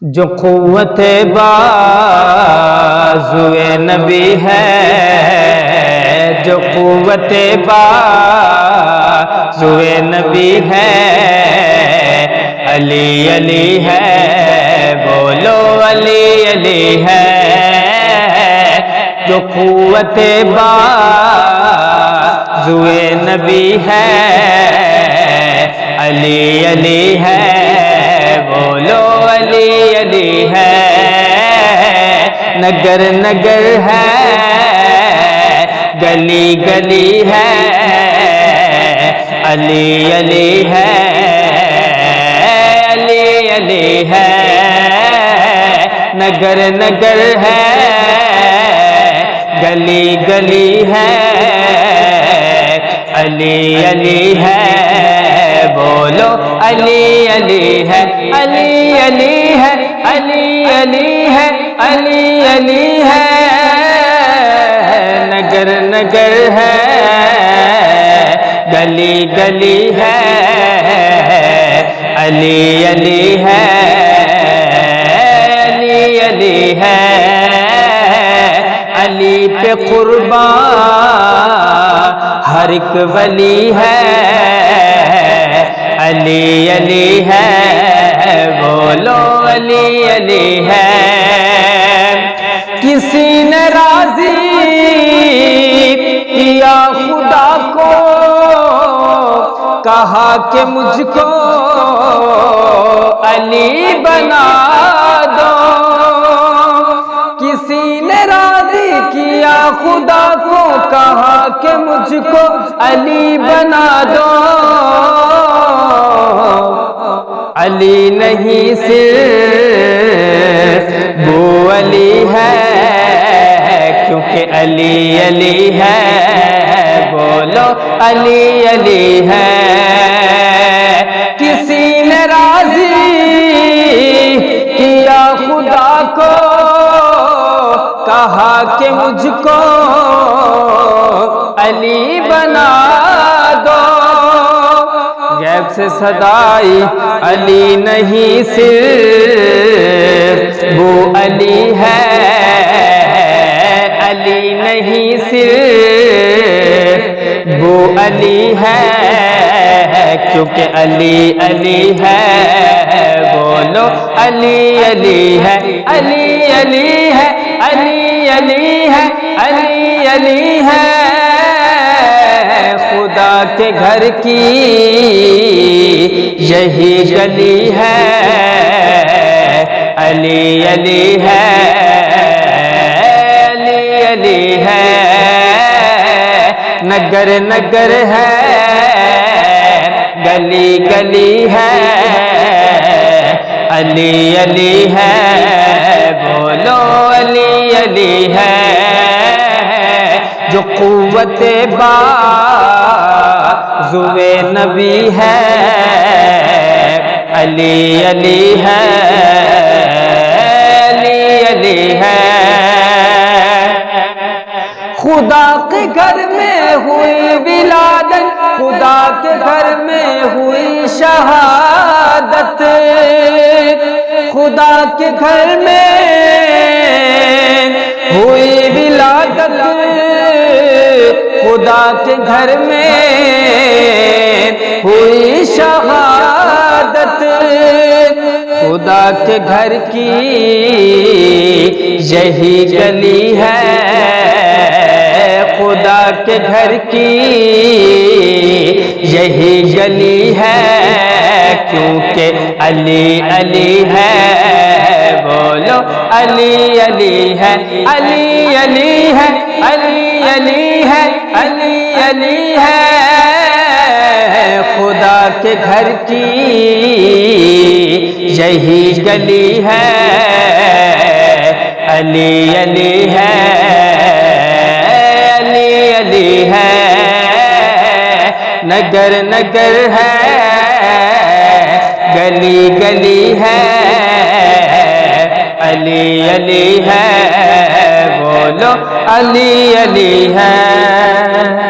جو قوت بازوئے نبی ہے، جو قوت بازوئے نبی ہے، علی علی ہے، بولو علی علی ہے، جو قوت بازوئے نبی ہے، علی علی ہے، بولو علی علی ہے، نگر نگر ہے، گلی گلی ہے، علی علی ہے، علی علی ہے، نگر نگر ہے، گلی گلی ہے، علی علی ہے، بولو علی علی ہے، علی علی ہے، علی علی ہے، علی علی ہے، نگر نگر ہے، گلی گلی ہے، علی علی ہے، علی علی ہے، علی پہ قربان ہر ایک ولی ہے، علی علی ہے، بولو علی علی ہے، کسی نے راضی کیا خدا کو، کہا کہ مجھ کو علی بنا دو، کسی نے راضی کیا خدا کو، کہا کہ مجھ کو علی بنا دو، علی نہیں صرف وہ علی ہے، کیونکہ علی علی ہے، بولو علی علی ہے، کسی نے راضی کیا خدا کو، کہا کہ مجھ کو علی بنا دو، غیب سے صدائی علی نہیں صرف وہ علی ہے، علی نہیں صرف وہ علی ہے، کیونکہ علی علی ہے، بولو علی علی ہے، علی علی ہے، علی علی ہے، علی علی ہے، خدا کے گھر کی یہی گلی ہے، علی علی ہے، علی علی ہے، نگر نگر ہے، گلی گلی ہے، علی علی ہے، بولو علی علی ہے، جو قوت بازوئے نبی ہے، علی علی ہے، علی علی ہے، خدا کے گھر میں ہوئی ولادت، خدا کے گھر میں ہوئی شہادت، خدا کے گھر میں ہوئی ولادت، خدا کے گھر میں ہوئی شہادت، خدا کے گھر کی یہی گلی ہے، خدا کے گھر کی یہی گلی ہے، کیونکہ علی علی ہے، بولو علی علی ہے، علی علی ہے، علی علی ہے، علی علی ہے، خدا کے گھر کی یہی گلی ہے، علی علی ہے، علی علی ہے، نگر نگر ہے، گلی گلی ہے، علی علی ہے، بولو علی علی ہے۔